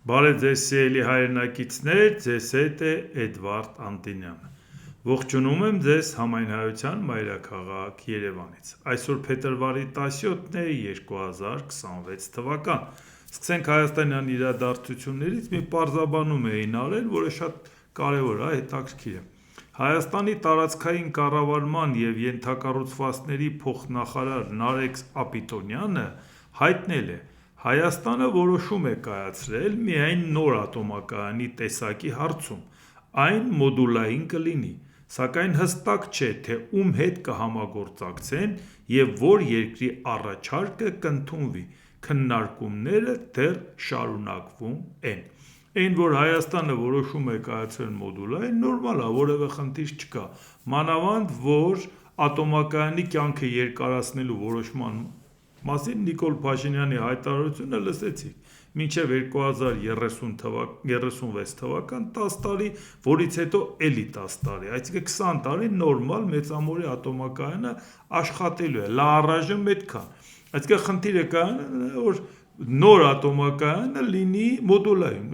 Բարև ձեզ սիրելի հայրենակիցներ, ձեզ հետ է Էդվարդ Անտինյանը։ Ողջունում եմ ձեզ Համայնայության մայրաքաղաք Երևանից։ Այսօր փետրվարի 17-ն է 2026 թվական։ Սկսենք հայաստանյան իրադարձություններից մի պարզաբանում էին արել, որը շատ կարևոր է, հետաքրքիր է։ Հայաստանի տարածքային կառավարման և ենթակառուցվածքների փոխնախարար Նարեկ Ապիտոնյանը հայտնել է. Հայաստանը որոշում է կայացրել միայն նոր ատոմակայանի տեսակի հարցում, այն մոդուլային կլինի, սակայն հստակ չէ, թե ում հետ կհամագործակցեն և որ երկրի առաջարկը կընդունվի, քննարկումները դեռ շարունակվում են։ Այն, որ Հայաստանը որոշում է կայացրել մոդուլային, նորմալ է, որևէ խնդիր չկա, մանավանդ, որ ատոմակայանի կյանքը երկարացնելու որոշման մասին Նիկոլ Փաշինյանի հայտարարությունը լսեցիք, մինչև 2036 թվական 10 տարի, որից հետո էլի 10 տարի, այսինքն 20 տարի նորմալ մեծամորի ատոմակայանը աշխատելու է, լարաժն պետքա, այսինքն խնդիրը կայանում է, որ նոր ատոմակայանը լինի մոդուլային,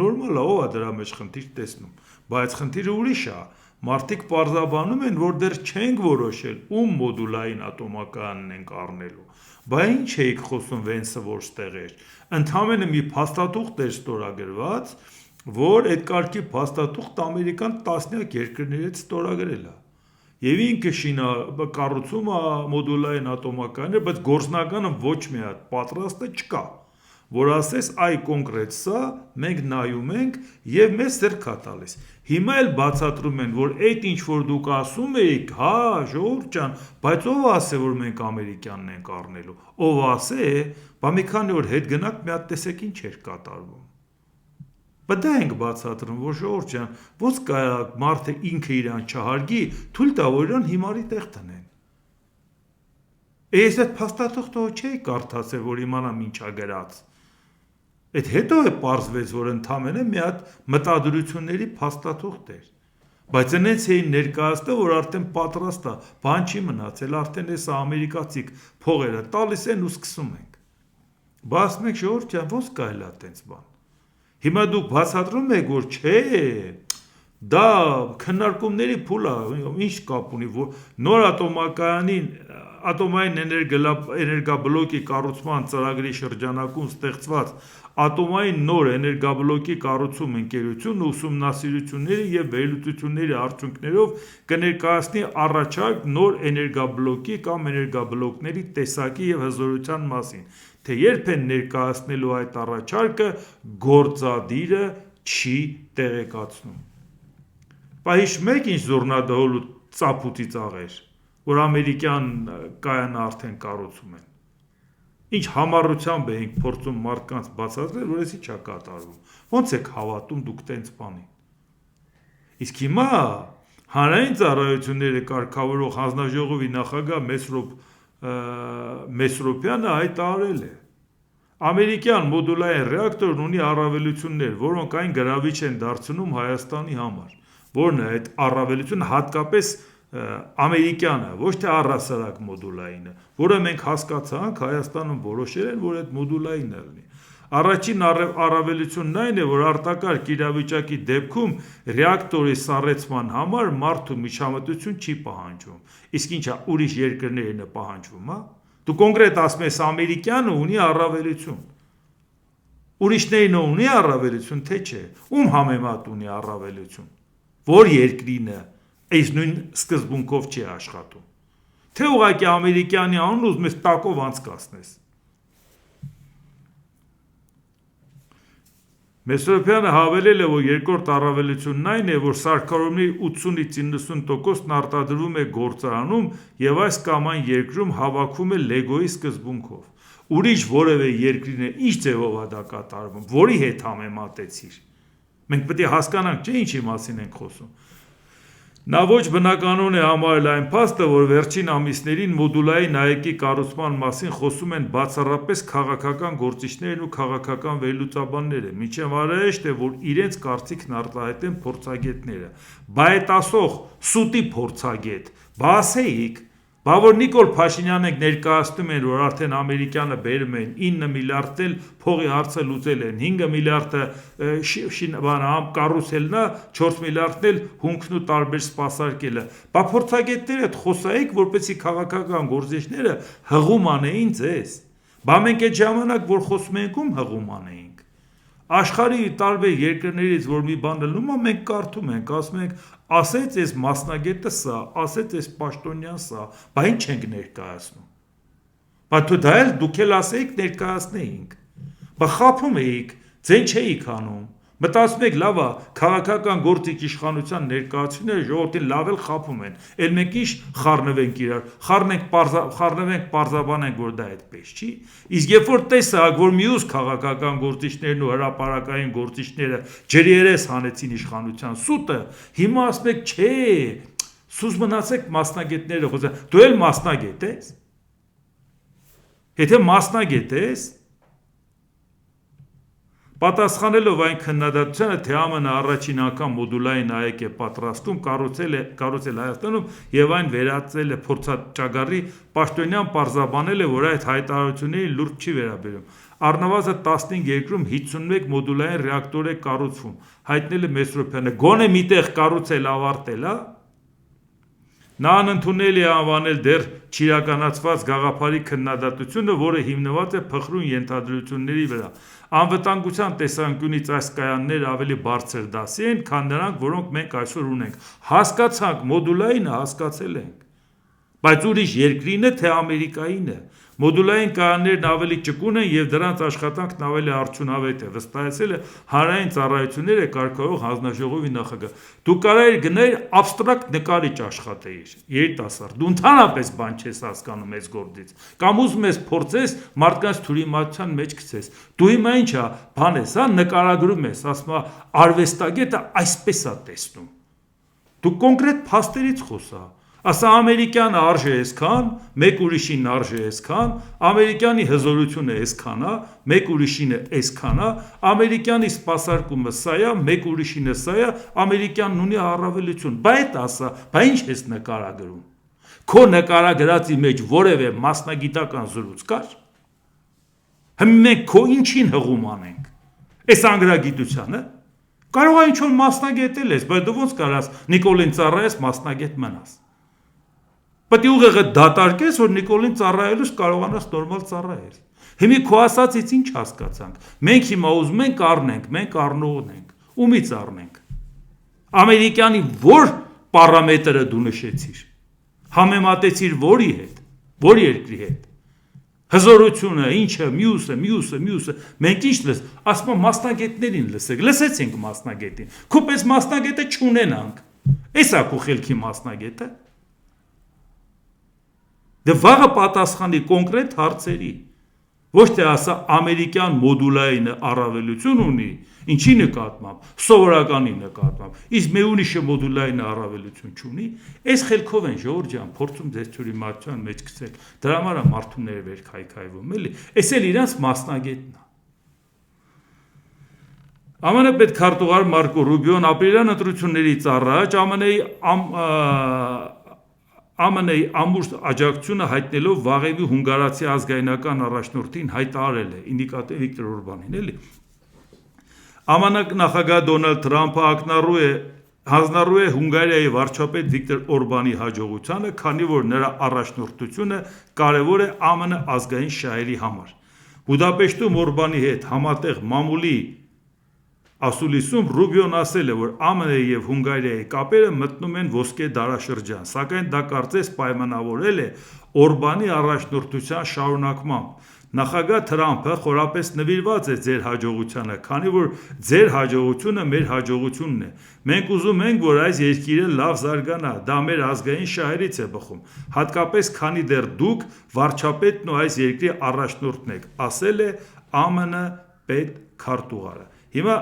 նորմալ է, ով է դրա մեջ խնդիր տեսնում, բայց խնդիրը ուրիշ է, մարդիկ պարզաբանում են, որ դեռ չենք որոշել, ում մոդուլային ատոմակայանն ենք առնելու, բա ինչ էիք խոսում Վենսը որ ստեղ էր, ընդամենը մի փաստաթուղթ էր ստորագրված, որ այդ կարգի փաստաթուղթ Ամերիկան տասնյակ երկրների հետ ստորագրել է, և ինքը կառուցում է մոդուլային ատոմակայաններ, բայց գործնականը ոչ մի հատ պատրաստը չկա, որ ասես այ կոնկրետ սա, մենք նայում ենք և մեզ ձեռք է տալիս, հիմա էլ բացատրում են, որ այդ ինչ որ դուք ասում էիք, հա ժողովուրդ ջան, բայց ով ասե, որ մենք ամերիկյանն ենք առնելու, ով ասե, բա մի քանի օր հետ գնաք մի հատ տեսեք ինչ էր կատարվում, բա դա ենք բացատրում, որ ժողովուրդ ջան, ոնց կարա մարդը ինքը իրան չհարգի, թույլ տա, որ իրան հիմարի տեղ տնեն, ես այդ փաստաթուղթը չէի կարդացել, որ իմանամ ինչ ա գրած, այդ հետո է պարզվեց, որ ընդամենը մի հատ մտադրությունների փաստաթուղթ էր, բայց այնց էին ներկայացնում, որ արդեն պատրաստ է, բան չի մնացել, արդեն էս ամերիկացիք փողերը տալիս են ու սկսում ենք, բա ասում եք ժողովուրդ ջան, ոնց կարելի է տենց բան, հիմա դուք բացատրում եք, որ չէ, դա քննարկումների փուլ է, ինչ կապ ունի, որ նոր ատոմակայանին ատոմային էներգաբլոկի կառուցման ծրագրի շրջանակում ստեղծված ատոմային նոր էներգաբլոկի կառուցում ընկերությունը ուսումնասիրությունների և վերլուծությունների արդյունքներով կներկայացնի առաջարկ նոր էներգաբլոկի կամ էներգաբլոկների տեսակի և հզորության մասին, թե երբ են ներկայացնելու այդ առաջարկը գործադիրը չի տեղեկացնում, բա հիշում եք ինչ զուռնա-դհոլ ու ծափուցի ծաղեր, որ ամերիկյան կայանը արդեն կառուցում են, ինչ համառությամբ էինք փորձում մարդկանց բացատրել, որ էսի չա կատարվում, ոնց եք հավատում դուք տենց բանին, իսկ հիմա հանրային ծառայությունները կարգավորող հանձնաժողովի նախագահ Մեսրոպյանը հայտարարել է, ամերիկյան մոդուլային ռեակտորն ունի առավելություններ, որոնք այն գրավիչ են դարձնում Հայաստանի համար, որն է այդ առավելությունը հատկապես ամերիկյանը, ոչ թե առհասարակ մոդուլայինը, որը մենք հասկացանք Հայաստանում որոշել են, որ այդ մոդուլայինը լինի, առաջին առավելությունն այն է, որ արտակարգ իրավիճակի դեպքում ռեակտորի սառեցման համար մարդու միջամտություն չի պահանջվում, իսկ ինչա ուրիշ երկրներին է պահանջվում, հա, դու կոնկրետ ասում ես ամերիկյանը ունի առավելություն, ուրիշներին ունի առավելություն, թե չէ, ում համեմատ ունի առավելություն, որ երկրինը այս նույն սկզբունքով չի աշխատում, թե ուղղակի ամերիկյանի անուն ուզում ես տակով անցկացնես, Մեսրոպյանը հավելել է, որ երկրորդ առավելությունն այն է, որ սարքավորումների 80-90%-ն արտադրվում է գործարանում և այս կամ այն երկրում հավաքվում է լեգոյի սկզբունքով, ուրիշ որևէ երկրին է ինչ ձևով է դա կատարվում, որի հետ համեմատեցիր, մենք պետք է հասկանանք, չէ ինչի մասին ենք խոսում, նա ոչ բնականon է համարել այն փաստը, որ վերջին ամիսներին մոդուլային ԱԵԿ-ի կառուցման մասին խոսում են բացառապես քաղաքական գործիչներն ու քաղաքական վերլուծաբանները, մինչև անհրաժեշտ է, որ իրենց կարծիքն արտահայտեն փորձագետները, բա այդ ասող սուտի փորձագետ, բա ասեիք, Բա որ Նիկոլ Փաշինյանն ներկայացնում են, որ արդեն ամերիկյանը բերում են 9 միլիարդ էլ փողի հարցը լուծել են, 5 միլիարդը կառուցելն է, 4 միլիարդն էլ հումքն ու տարբեր սպասարկելը։ Բա փորձագետները խոսայիք, որպեսզի քաղաքական գործիչները հղում անեին ձեզ։ Բա մենք այդ ժամանակ, որ խոսում ենք, ում հղում անեինք։ Աշխարհի տարբեր երկրներից, որ մի բան լնում է, մենք կարդում ենք, ասում ենք, ասեց այս մասնագետը սա, ասեց այս պաշտոնյան սա, բա ինչ ենք ներկայացնում։ Բա դա էլ դուք էլ ասեիք ներկայացնեինք։ Բա խափում էիք, ձեն չէիք անում։ Մտածում եք լավ է, քաղաքական գործիչ իշխանության ներկայացուցիչները ժողովրդին լավ էլ խափում են։ Էլ մենք ինչ խառնվենք իրար, խառնվենք պարզաբանենք, որ դա այդպես չի։ Իսկ երբ որ տեսակ, որ մյուս քաղաքական գործիչներն ու հրապարակային գործիչները ջրիերես հանեցին իշխանության սուտը, հիմա ասում եք, չէ, սուս մնացեք մասնագետները խոսեն։ Դու էլ մասնագետ ես։ Եթե մասնագետ ես, պատասխանելով այն քննադատությանը, թե ԱՄՆ առաջին անգամ մոդուլային ԱԵԿ է պատրաստում, կառուցել Հայաստանում եւ այն վերածել է փորձաճագարի, Պաշտոնյան պարզաբանել է, որ այդ հայտարարությունների լուրջ չի վերաբերում։ Առնվազն 15 երկրում 51 մոդուլային ռեակտոր է կառուցվում, հայտնել է Մեսրոպյանը։ Գոնե միտեղ կառուցել ավարտել, հա։ Նա անընդունել է անվանել դեռ չիրականացված գաղափարի քննադատությունը, որը հիմնված է փխրուն ենթադրությունների վրա։ Անվտանգության տեսանկյունից այս կայանները ավելի բարձր դասի են, քան նրանք, որոնք մենք այսօր ունենք։ Հասկացանք, մոդուլայինը հասկացել ենք, բայց ուրիշ երկրին է, թե Ամերիկայինը։ Մոդուլային կայաններն ավելի ճկուն են եւ դրանց աշխատանքն ավելի արդյունավետ է, վստահեցել է Հանրային ծառայությունները կարգավորող հանձնաժողովի նախագահ։ Դու կարայիր գնայր абստրակտ նկարիչ աշխատեիր, երիտասարդ, դու ընդհանրապես բան չես հասկանում այս գործից, կամ ուզում ես փորձես մարդկանց թյուրիմացության մեջ գցես։ Դու հիմա ինչ է, բան ես, հա, նկարագրում ես, ասում է արվեստագետը այսպես է տեսնում։ Դու կոնկրետ փաստերից խոսա։ Ասա ամերիկյանը արժե այսքան, մեկ ուրիշին արժե այսքան, ամերիկյանի հզորությունը այսքան է, մեկ ուրիշինը այսքան է, ամերիկյանի սպասարկումը սա է, մեկ ուրիշինը սա է, ամերիկյանն ունի առավելություն։ Բա այդ ասա, բա ինչ ես նկարագրում։ Քո նկարագրածի մեջ որևէ մասնագիտական զրույց կար։ Մենք քո ինչին հղում անենք։ Այս անգրագիտությանը կարող է ինչ-որ մասնագետել ես, բայց դու ոնց կարաս Նիկոլին ծառայես, մասնագետ մնաս։ Պետք է ուղեղը դատարկես, որ Նիկոլին ծառայելուց կարողանաս նորմալ ծառայել։ Հիմա քո ասածից ինչ հասկացանք։ Մենք հիմա ուզում ենք առնենք, մենք առնողն ենք։ Ումից առնենք։ Ամերիկյանի որ պարամետրը դու նշեցիր։ Համեմատեցիր որի հետ, որ երկրի հետ։ Հզորությունը, ինչը, մյուսը, մենք ինչ լս, ասում մասնագետներին լսեք, լսեցինք մասնագետին։ Քո պես մասնագետը չունենանք։ Էսա քո խելքի մասնագետը։ Դե վաղը պատասխանի կոնկրետ հարցերի, ոչ թե ասա ամերիկյան մոդուլայինը առավելություն ունի, ինչի նկատմամբ, սովորականի նկատմամբ, իսկ մի ուրիշը մոդուլայինը առավելություն չունի, այս խելքով են Ժողովուրդ ջան փորձում ձեր թյուրիմացության մեջ գցել, դրա համար է մարդուները վեր քայքայվում, էլի, էս էլ իրանց մասնագետն է։ ԱՄՆ պետքարտուղար Մարկո Ռուբիոն ապրիլյան ընտրություններից առաջ ԱՄՆ-ի ամբողջ աջակցությունը հայտնելով Վաղեւի հունգարացի ազգայնական առաջնորդին հայտարարել է, ինդիկատիվ Վիկտոր Օրբանին, էլի։ ԱՄՆ նախագահ Դոնալդ Թրամփը հանձնառու է Հունգարիայի վարչապետ Վիկտոր Օրբանի հաջողությանը, քանի որ նրա առաջնորդությունը կարևոր է ԱՄՆ ազգային շահերի համար։ Բուդապեշտում Օրբանի հետ համատեղ մամուլի ասուլիսում Ռուբիոն ասել է, որ ԱՄՆ-ի եւ Հունգարիայի կապերը մտնում են ոսկե դարաշրջան, սակայն դա կարծես պայմանավորել է Օրբանի առաջնորդության շարունակմամբ։ Նախագահ Թրամփը խորապես նվիրված է ձեր հաջողությանը, քանի որ ձեր հաջողությունը մեր հաջողությունն է։ Մենք ուզում ենք, որ այս երկիրը լավ զարգանա, դա մեր ազգային շահերից է բխում, հատկապես քանի դեռ դուք վարչապետն ու այս երկրի առաջնորդն եք, ասել է ԱՄՆ պետքարտուղարը։ Հիմա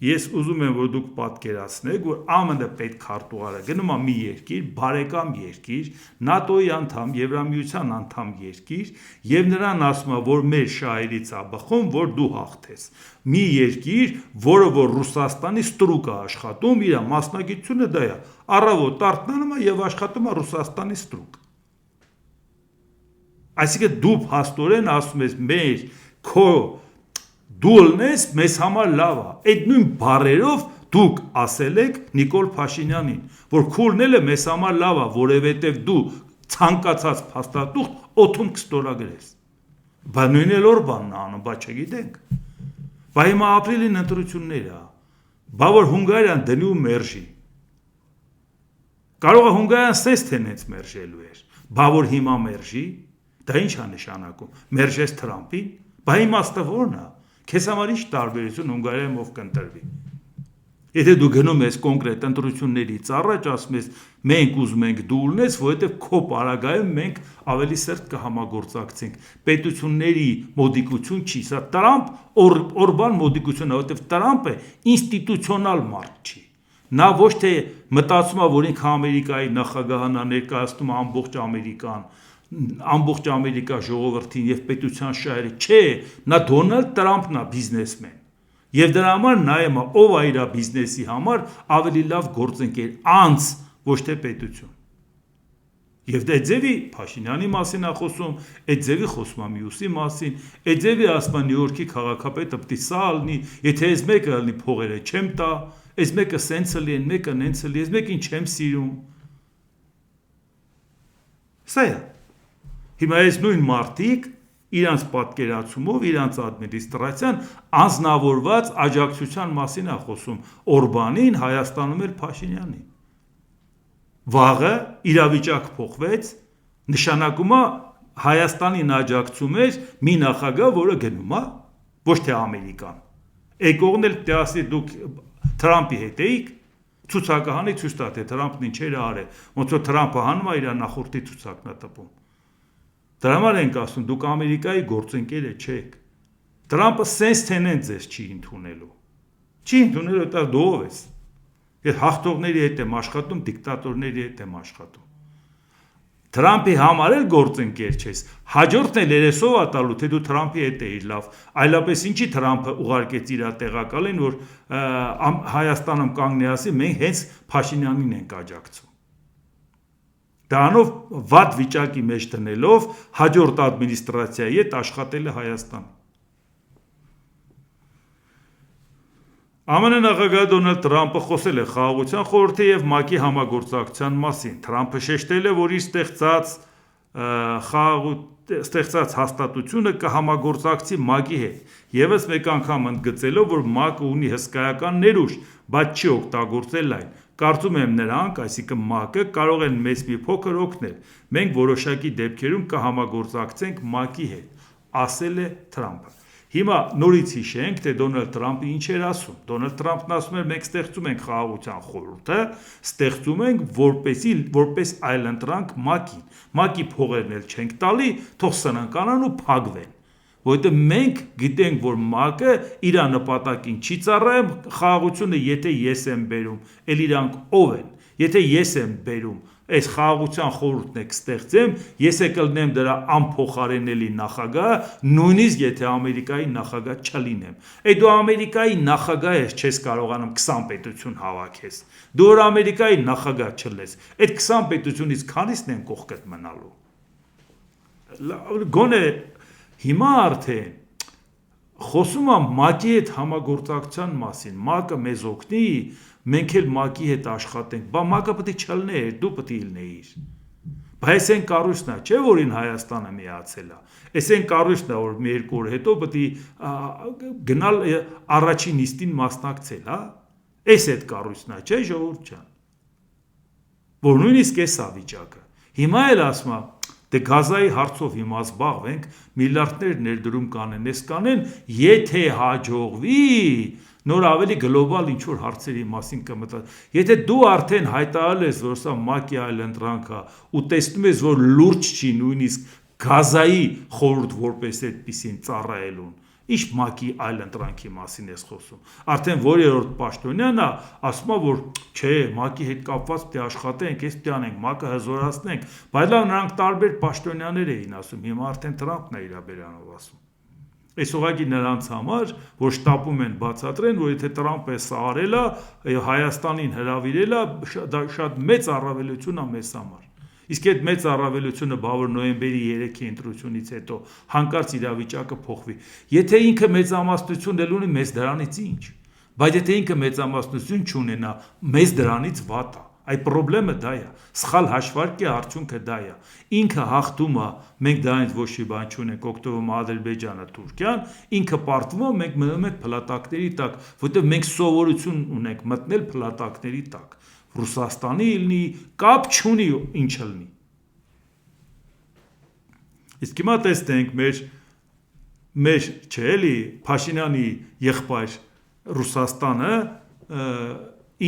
ես ուզում եմ, որ դուք պատկերացնեք, որ ԱՄՆ պետքարտուղարը գնում է մի երկիր, բարեկամ երկիր, ՆԱՏՕ-ի անդամ, Եվրամիության անդամ երկիր, եւ նրան ասում է, որ մեր շահերից է բխում, որ դու հաղթես։ Մի երկիր, որը որ Ռուսաստանի ստրուկ է աշխատում, իր մասնագիտությունը դա է, առավոտ արթնանում է եւ աշխատում է Ռուսաստանի ստրուկ։ Այսինքն դու փաստորեն ասում ես մեր քո դու ելնես մեզ համար լավ է։ Այդ նույն բառերով դուք ասել եք Նիկոլ Փաշինյանին, որ քուրն է մեզ համար լավ է, որովհետև դու ցանկացած փաստաթուղթ օթում կստորագրես։ Բա նույնն էլ Օրբանն անում, բա չգիտենք։ Բա հիմա ապրիլին ընտրություններ է։ Բա որ Հունգարիան դնի ու մերժի։ Կարող է Հունգարիան սես թենեց մերժելու էր։ Բա որ հիմա մերժի, դա ի՞նչ է նշանակում։ Մերժես Թրամփին, բա իմաստը ո՞րն է։ Քեզ համար ի՞նչ տարբերություն Հունգարիայում ով կընտրվի։ Եթե դու գնում ես կոնկրետ ընտրություններից առաջ ասում ես մենք ուզում ենք դու ելնես, որովհետև քո պարագայում մենք ավելի սերտ կհամագործակցենք։ Պետությունների մոդիկություն չի, սա Տրամփ Օրբան մոդիկությունն է, որովհետև Տրամփը ինստիտուցիոնալ մարդ չի։ Նա ոչ թե մտածում է, որ ինքը Ամերիկայի նախագահն է ներկայացնում ամբողջ Ամերիկա ժողովրդին եւ պետության շահերը, չէ, նա Դոնալդ Տրամփն է բիզնեսմեն։ Եվ դրա համար նայում է ով է իր բիզնեսի համար ավելի լավ գործընկեր, անձ, ոչ թե պետություն։ Եվ դա ձևի Փաշինյանի մասին է խոսում, այդ ձևի խոսում է մյուսի մասին, այդ ձևի ասում է Նյու Յորքի քաղաքապետը պետք է սա լինի, եթե այս մեկը լինի փողերը չեմ տա, այս մեկը սենցը լի, այն մեկը նենցը լի, այս մեկին չեմ սիրում։ Սա է։ Հիմա այս նույն մարդիկ իրանց պատկերացումով, իրանց ադմինիստրացիան անձնավորված աջակցության մասին է խոսում Օրբանին, Հայաստանում էլ Փաշինյանին։ Վաղը իրավիճակ փոխվեց, նշանակում է Հայաստանին աջակցում էր մի նախագահ, որը գնում է, ոչ թե Ամերիկան։ Եկողն էլ պետք է ասի դուք Թրամփի հետ էիք, ցուցակահանի ցույց տա թե Թրամփն ինչեր է արել, ոնց որ Թրամփը հանում է իր նախորդի ցուցակն է տպում։ Դրա համար ենք ասում, դուք Ամերիկայի գործընկերը չեք։ Տրամփը սենց թենեն ձեզ չի ընդունելու։ Չի ընդունելու, դա դու ով ես։ Ես հաղթողների հետ եմ աշխատում, դիկտատորների հետ եմ աշխատում։ Թրամփի համար էլ գործընկեր չես։ Հաջորդն էլ երեսով է տալու, թե դու Թրամփի հետ էիր լավ։ Այլապես ինչի Թրամփը ուղարկեց իր տեղակալին, որ Հայաստանում կանգնի ասի, մենք հենց Փաշինյանին ենք աջակցում։ Դրանով վատ վիճակի մեջ դնելով հաջորդ ադմինիստրացիայի հետ աշխատել է Հայաստան։ ԱՄՆ նախագահ Դոնալդ Տրամփը խոսել է Խաղաղության խորհրդի եւ ՄԱԿ-ի համագործակցության մասին։ Տրամփը շեշտել է, որ իր ստեղծած հաստատությունը կհամագործակցի ՄԱԿ-ի հետ, եւս մեկ անգամ ընդգծելով, որ ՄԱԿ-ը ունի հսկայական ներուժ, բայց չի օգտագործել այն։ Կարծում եմ նրանք, այսինքն ՄԱԿ-ը, կարող են մեզ մի փոքր օգնել։ Մենք որոշակի դեպքերում կհամագործակցենք ՄԱԿ-ի հետ, ասել է Տրամփը։ Հիմա նորից հիշենք, թե Դոնալդ Տրամփը ինչ էր ասում։ Դոնալդ Տրամփն ասում էր, մենք ստեղծում ենք խաղաղության խորհուրդը, ստեղծում ենք որպես այլընտրանք ՄԱԿ-ին։ ՄԱԿ-ի փողերն էլ չենք տալի, թող սնանկանան ու փակվեն։ Որովհետև մենք գիտենք, որ ՄԱԿ-ը իր նպատակին չի ծառայում խաղաղությունը, եթե ես եմ բերում, էլ իրանք ով են։ Եթե ես եմ բերում, այս խաղաղության խորհուրդն եք ստեղծեմ, ես կլինեմ դրա անփոխարինելի նախագահ, նույնիսկ եթե Ամերիկայի նախագահ չլինեմ։ Այդ դու Ամերիկայի նախագահ ես, չես կարողանում 20 պետություն հավաքես։ Դու որ Ամերիկայի նախագահ չլես, այդ 20 պետությունից քանիսն են կողքդ մնալու։ Գոնե հիմա արդեն խոսում եմ ՄԱԿ-ի հետ համագործակցության մասին, ՄԱԿ-ը մեզ օգնի, մենք էլ ՄԱԿ-ի հետ աշխատենք, բա ՄԱԿ-ը պետք է չլներ, դու պետք է ելնեիր։ Բայց այն կառույցն է, չէ՞ որին Հայաստանը միացել է։ Այս այն կառույցն է, որ մի երկու օր հետո պետք է գնալ առաջին նիստին մասնակցել, հա։ Այս այդ կառույցն է, չէ՞ ժողովուրդ ջան։ Որ նույնիսկ էս է վիճակը։ Հիմա էլ ասում եմ, դե գազայի հարցով հիմա զբաղվենք, միլիարդներ ներդրում կանեն, ես կանեն, եթե հաջողվի, նոր ավելի գլոբալ ինչ-որ հարցերի մասին կմտած։ Եթե դու արդեն հայտարարել ես, որ սա ՄԱԿ-ի այլընտրանք է, ու տեսնում ես, որ լուրջ չի նույնիսկ գազայի խորհուրդ որպես այդպիսին ծառայելուն, ինչ ՄԱԿ-ի այլընտրանքի մասին ես խոսում։ Արդեն որ երրորդ պաշտոնյան է, ասում է, որ չէ, ՄԱԿ-ի հետ կապված պետք է աշխատենք, ես պետք է անենք, ՄԱԿ-ը հզորացնենք, բայց լավ նրանք տարբեր պաշտոնյաներ էին ասում, հիմա արդեն Տրամփն է իր բերանով ասում։ Այս ուղղակի նրանց համար, որ շտապում են բացատրեն, որ եթե Տրամփը սա արել է, Հայաստանին հրավիրել է, դա շատ մեծ առավելություն է մեզ համար։ Իսկ այդ մեծ առավելությունը բա որ նոյեմբերի 3-ի ընտրությունից հետո հանկարծ իրավիճակը փոխվի։ Եթե ինքը մեծամասնություն էլ ունի, մեզ դրանից ինչ։ Բայց եթե ինքը մեծամասնություն չունենա, մեզ դրանից վատ է։ Այդ խնդրեմը դա է։ Սխալ հաշվարկի արդյունքը դա է։ Ինքը հաղթում է, մենք դրանից ոչ մի բան չունենք, օգտվում Ադրբեջանը, Թուրքիան, ինքը պարտվում է, մենք մնում ենք փլատակների տակ, որտեղ մենք սովորություն ունենք մտնել փլատակների տակ։ Ռուսաստանի լինի, կապ չունի ինչ լինի։ Իսկ հիմա տեսնենք մեր չէ էլի Փաշինյանի եղբայր Ռուսաստանը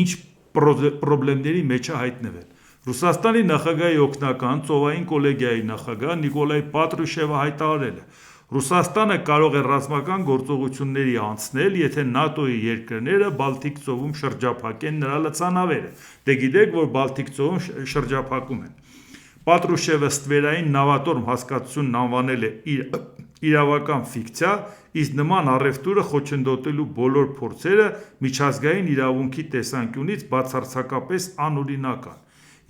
ինչ պրոբլեմների մեջ է հայտնվել։ Ռուսաստանի նախագահի օգնական ծովային կոլեգիայի նախագահ Նիկոլայ Պատրուշևը հայտարարել է. Ռուսաստանը կարող է ռազմական գործողությունների անցնել, եթե ՆԱՏՕ-ի երկրները Բալթիկ ծովում շրջափակեն նրա լցանավերը։ Դե գիտեք, որ Բալթիկ ծովում շրջափակում են։ Պատրուշևը ստվերային նավատորմ հասկացությունն անվանել է իրավական ֆիկցիա, իսկ նման առևտուրը խոչընդոտելու բոլոր փորձերը միջազգային իրավունքի տեսանկյունից բացարձակապես անօրինակ են։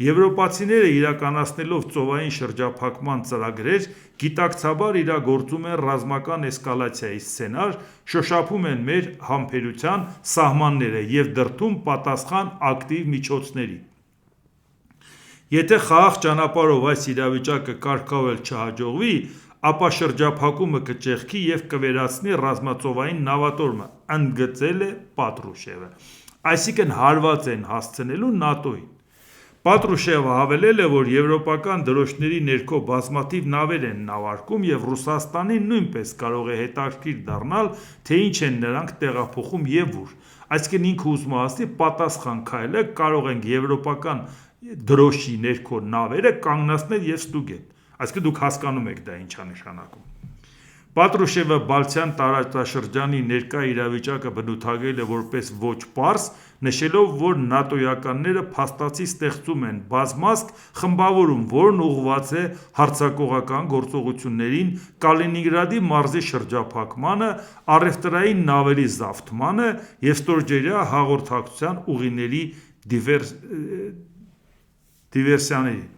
Եվրոպացիները իրականացնելով ծովային շրջափակման ծրագրեր, գիտակցաբար իրագործում են ռազմական էսկալացիայի սցենար, շոշափում են մեր համբերության սահմանները և դրդում պատասխան ակտիվ միջոցների։ Եթե խաղաղ ճանապարհով այս իրավիճակը կարգավորել չհաջողվի, ապա շրջափակումը կճեղքի և կվերացնի ռազմածովային նավատորմը, ընդգծել է Պատրուշևը։ Այսինքն հարված են հասցնելու ՆԱՏՕ-ին։ Պատրուշևը հավելել է, որ եվրոպական դրոշների ներքո բազմաթիվ նավեր են նավարկում և Ռուսաստանին նույնպես կարող է հետաքրքիր դառնալ, թե ինչ են նրանք տեղափոխում և ուր։ Այսինքն ինքը ուզում է ասի, պատասխան քայլը կարող ենք եվրոպական դրոշի ներքո նավերը կանգնացնել և ստուգել։ Այսինքն դուք հասկանում եք դա ինչ է նշանակում։ Պատրուշևը Բալթյան տարածաշրջանի ներկա իրավիճակը բնութագրել է որպես ոչ պարզ, նշելով, որ ՆԱՏՕ-ականները փաստացի ստեղծում են բազմազգ խմբավորում, որն ուղղված է հարձակողական գործողություններին, Կալինինգրադի մարզի շրջափակմանը, առևտրային նավերի զավթմանը և ստորջրյա հաղորդակցության ուղիների դիվերսիաներին։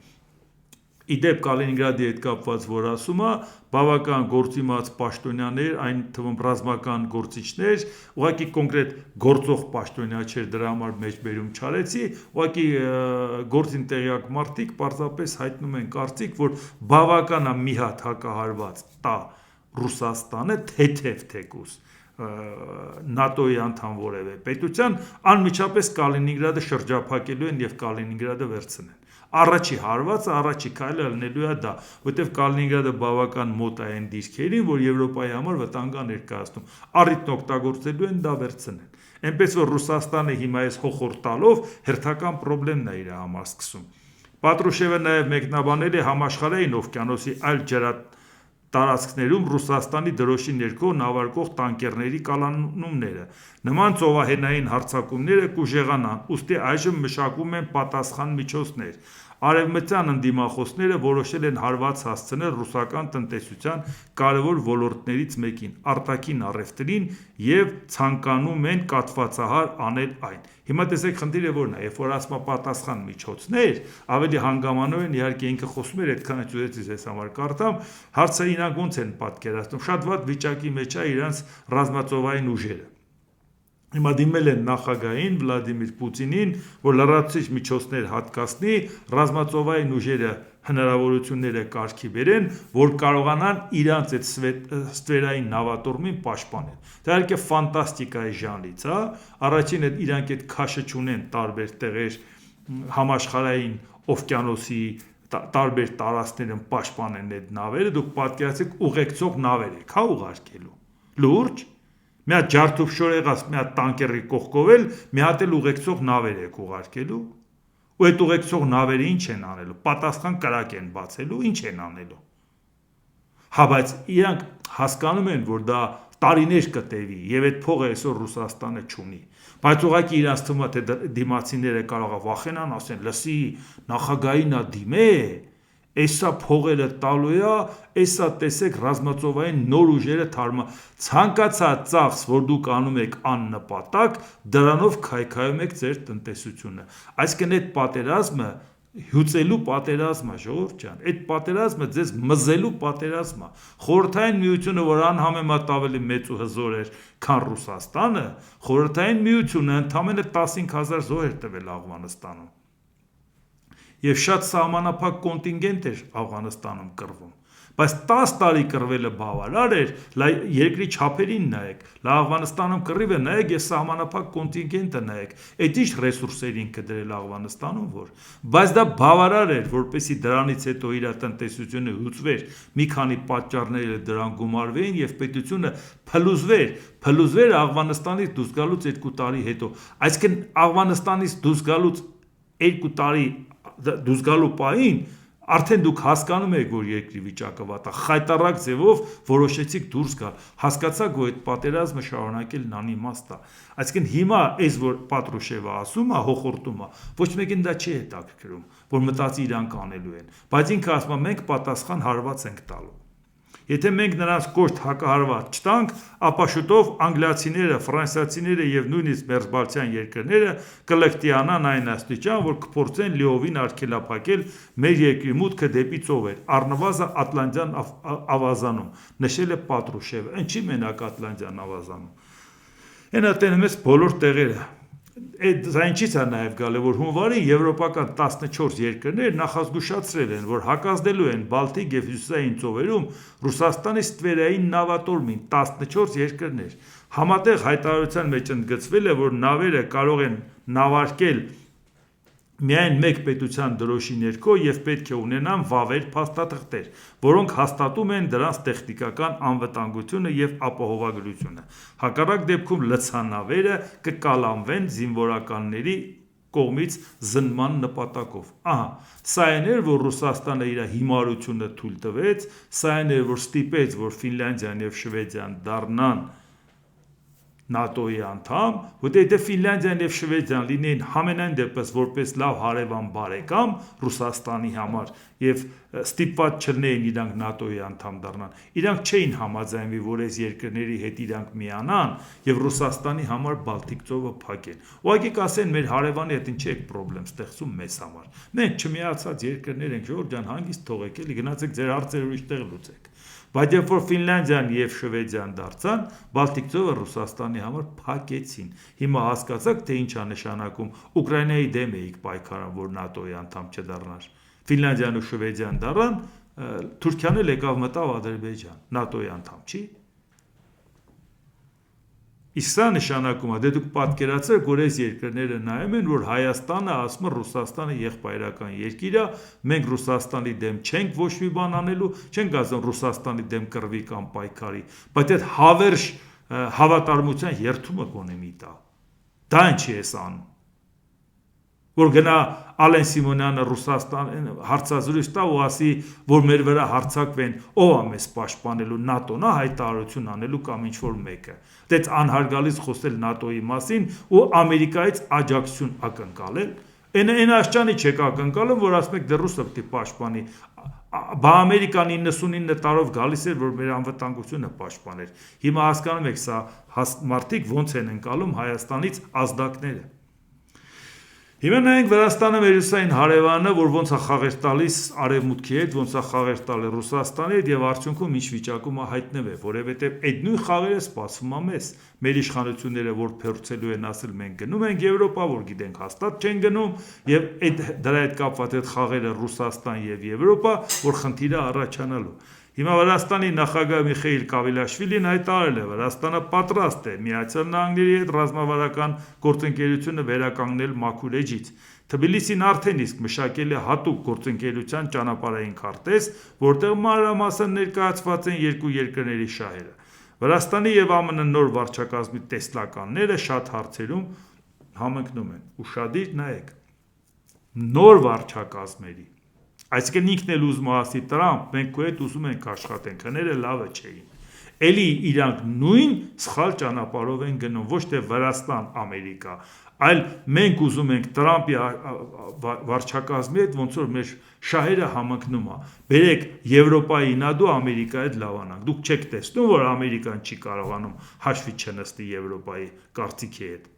Իդեպ Կալինինգրադի հետ կապված որ ասում է, բավական գործիմաց պաշտոնյաներ, այն թվում ռազմական գործիչներ, ուղղակի կոնկրետ գործող պաշտոնյա չէր, դրա համար մեջբերում չարեցի, ուղղակի գործին տեղյակ մարդիկ պարզապես հայտնում են կարծիք, որ բավական է մի հատ հակահարված տա Ռուսաստանը, թեթև թեկուզ ՆԱՏՕ-ի անդամ որևէ պետության, անմիջապես Կալինինգրադը շրջափակելու են և Կալինինգրադը վերցնեն։ Առաջի հարվածը, առաջի քայլը լինելու է դա, որտեղ Կալինինգրադը բավական մոտ է այն դիրքերին, որ Եվրոպայի համար վտանգ է ներկայացնում, առիթն օգտագործելու են դա վերցնեն։ Այնպես որ Ռուսաստանը հիմա այս հոխորտ տալով հերթական խնդիրն է իր համար սկսում։ Պատրուշևը նաև մեկնաբանել է համաշխարհային օվկիանոսի այլ ջրատարածքներում Ռուսաստանի դրոշի ներքո նավարկող տանկերների կալանումները։ Նման ծովահենային հարձակումները կուժեղանան, ուստի այժմ մշակվում են պատասխան միջոցներ։ Արևմտյան ընդդիմախոսները որոշել են հարված հասցնել ռուսական տնտեսության կարևոր ոլորտներից մեկին՝ արտաքին առևտրին և ցանկանում են կաթվածահար անել այն։ Հիմա տեսեք խնդիրը որն է, երբ որ ասում է պատասխան միջոցներ, ավելի հանգամանալու են, իհարկե ինքը խոսում էր, այդքան ուզեցի ես համար կարդամ, հարցը իրանք ոնց են պատկերացնում, շատ վատ վիճակի մեջ է իրանց ռազմածովային ուժերը։ Հիմա դիմել են նախագահին Վլադիմիր Պուտինին, որ լրացուցիչ միջոցներ հատկացնի, ռազմածովային ուժերը հնարավորությունները կարգի բերեն, որ կարողանան իրանց այդ ստվերային նավատորմին պաշտպանել։ Դա իհարկե ֆանտաստիկայի ժանրից է, առաջին իրանք այդ քաշը չունեն տարբեր տեղեր համաշխարհային օվկիանոսի տարբեր տարածքներում պաշտպանեն այդ նավերը, դուք պատկերացրեք ուղեկցող նավեր եք, հա ուղարկելու։ Լուրջ մի հատ ջարդուփշոր եղած, մի հատ տանկերի կողքով էլ մի հատ էլ ուղեկցող նավեր եք ուղարկելու, ու այդ ուղեկցող նավերը ինչ են անելու, պատասխան կրակ են բացելու, ինչ են անելու։ Հա, բայց իրանք հասկանում են, որ դա տարիներ կտևի եւ այդ փողը այսօր Ռուսաստանը չունի, բայց ուղղակի իրանք թվում է թե դիմացիները կարող է վախենան, ասեն, լսի, նախագահին ա դիմե, Էսա փողերը տալու է, էսա տեսեք ռազմածովային նոր ուժերը ցանկացած ծախս, որ դուք անում եք աննպատակ, դրանով քայքայում եք ձեր տնտեսությունը։ Այսինքն այդ պատերազմը հյուծելու պատերազմը, ժողովուրդ ջան, այդ պատերազմը ձեզ մզելու պատերազմը։ Խորհրդային Միությունը, որ անհամեմատ ավելի մեծ ու հզոր էր, քան Ռուսաստանը, Խորհրդային Միությունը ընդամենը 15,000 զոհ էր տվել Աֆղանստանում։ Եվ շատ սահմանափակ կոնտինգենտ էր Աֆղանստանում կռվում։ Բայց 10 տարի կռվելը բավարար էր, երկրի չափերին նայեք, Աֆղանստանում կռիվը նայեք եւ սահմանափակ կոնտինգենտը նայեք, այդ ինչ ռեսուրսերին կդրել Աֆղանստանում որ, բայց դա բավարար էր, որպեսզի դրանից հետո իր տնտեսությունը հուծվեր, մի քանի պատճառները դրան գումարվեին եւ պետությունը փլուզվեր Աֆղանստանից դուրս գալուց 2 տարի հետո, այսինքն Աֆղանստանից դուրս գալուց 2 տարի դուրս գալու պահին արդեն դուք հասկանում եք, որ երկրի վիճակը վատ է, խայտառակ ձևով որոշեցիք դուրս գալ, հասկացաք, որ այդ պատերազմը շարունակելն անիմաստ է։ Այսինքն հիմա այս որ Պատրուշևը ասում է, հոխորտում է, ոչ մեկին դա չի հետաքրքրում, որ մտածի իրանք անելու են, բայց ինքը ասում է մենք պատասխան հարված ենք տալու։ Եթե մենք նրանց կոշտ հակահարված չտանք, ապա շուտով անգլիացիները, ֆրանսիացիները եւ նույնիսկ մերձբալթյան երկրները կլեկտիանան այն աստիճան, որ կփորձեն լիովին արգելափակել մեր երկրի մուտքը դեպի ծովեր, առնվազն Ատլանտյան ավազանում, նշել է Պատրուշևը։ Ինչի մենակ Ատլանտյան ավազանում։ Այնա տենում ես բոլոր տեղերը։ Այդ այնչից է նաև գալի, որ հունվարին եվրոպական 14 երկրներ նախազգուշացրել են, որ հակազդելու են Բալտիկ եւ Հյուսիսային ծովերում Ռուսաստանի ստվերային նավատորմին 14 երկրներ։ Համատեղ հայտարարության մեջ ընդգծվել է, որ նավերը կարող են նավարկել միայն մեկ պետության դրոշի ներքո եւ պետք է ունենան վավեր փաստաթղթեր, որոնք հաստատում են դրանց տեխնիկական անվտանգությունը եւ ապահովագրությունը։ Հակառակ դեպքում լցանավերը կկալանվեն զինվորականների կողմից զննման նպատակով։ Ահա, սա այն էր, որ Ռուսաստանը իր հիմարությունը թույլ տվեց, սա այն էր, որ ստիպեց, որ Ֆինլանդիան եւ Շվեդիան դառնան ՆԱՏՕ-ի անդամ, որտեղ Ֆինլանդիան եւ Շվեդիան լինեին համենայն դեպս որպես լավ հարևան բարեկամ Ռուսաստանի համար եւ ստիպված չլինեին իրանք ՆԱՏՕ-ի անդամ դառնան։ Իրանք չէին համաձայնվի, որ այս երկրների հետ իրանք միանան եւ Ռուսաստանի համար Բալտիկ ծովը փակեն։ Ուղղակի կասեն մեր հարևանի հետ ինչի եք խնդրեմ ստեղծում մեզ համար։ Մենք չմիացած երկրներ ենք, ժողովուրդ ջան, հանգիստ թողեք, էլի գնացեք ձեր հարցերը ուրիշ տեղ լուծեք։ Բայց երբ որ Ֆինլանդիան եւ Շվեդիան դարձան, Բալտիկ ծովը Ռուսաստանի համար փակեցին։ Հիմա հասկացաք, թե ինչ է նշանակում Ուկրաինայի դեմ էիք պայքարում, որ ՆԱՏՕ-ի անդամ չդառնար։ Ֆինլանդիան ու Շվեդիան դառան, Թուրքիան էլ եկավ մտավ Ադրբեջան, ՆԱՏՕ-ի անդամ չի։ Իսկ սա նշանակում է, դե դուք պատկերացրեք, որ այս երկրները նայում են, որ Հայաստանը ասում է Ռուսաստանը եղբայրական երկիր է, մենք Ռուսաստանի դեմ չենք ոչ մի բան անելու, չենք ասում Ռուսաստանի դեմ կռվի կամ պայքարի, բայց այդ հավերժ հավատարմության երթումը գոնե մի տա։ Դա ինչի է անում։ Որ գնա Ալեն Սիմոնյանը Ռուսաստան հարցազրույց տա ու ասի, որ մեր վրա հարձակվեն, ով է մեզ պաշտպանելու, ՆԱՏՕ-ն է հայտարարություն անելու կամ ինչ-որ մեկը։ Դեց անհարգալից խոսել ՆԱՏՕ-ի մասին ու Ամերիկայից աջակցություն ակնկալել։ Այն աշճանի չեք ակնկալում, որ ասում եք դե ռուսը պետք է պաշտպանի։ Բա Ամերիկան 99 տարով գալիս էր, որ մեր անվտանգությունը պաշտպաներ։ Հիմա հասկանում եք, սա մարդիկ ոնց են ընկալում Հայաստանից ազդակները։ Հիմա նայենք Վրաստանը մեր հյուսային հարևանը, որ ոնց է խաղեր տալիս արևմուտքի հետ, ոնց է խաղեր տալի Ռուսաստանի հետ եւ արդյունքում ինչ վիճակում է հայտնվել, որովհետեւ այդ նույն խաղերը սպասվում է մեզ։ Մեր իշխանությունները որ փորձելու են ասել մենք գնում ենք Եվրոպա, որ գիտենք հաստատ չեն գնում եւ դրա հետ կապված այդ խաղերը Ռուսաստան եւ Եվրոպա, որ խնդիրը առաջանալու։ Հիմա Վրաստանի նախագահ Միխեիլ Կավիլաշվիլին հայտարարել է, Վրաստանը պատրաստ է Միացյալ Նահանգների հետ ռազմավարական գործընկերությունը վերականգնել մաքուր էջից։ Թբիլիսին արդեն իսկ մշակել է հատուկ գործընկերության ճանապարհային քարտեզ, որտեղ մանրամասն ներկայացված են երկու երկրների շահերը։ Վրաստանի եւ ԱՄՆ նոր վարչակազմի տեսլականները շատ հարցերում համընկնում են։ Ուշադիր նայեք։ Նոր վարչակազմերի Այսինքն ինքն էլ ուզում ասի Տրամփ, մենք քո հետ ուզում ենք աշխատենք, հները լավը չէին։ Էլի իրանք նույն սխալ ճանապարհով են գնում, ոչ թե Վրաստան, Ամերիկա, այլ մենք ուզում ենք Տրամփի վարչակազմի հետ ոնց որ մեր շահերը համընկնում է։ Բերեք Եվրոպայի նադու Ամերիկայի հետ լավանանք։ Դուք չեք տեսնում, որ Ամերիկան չի կարողանում հաշվի չնստի Եվրոպայի կարծիքի հետ։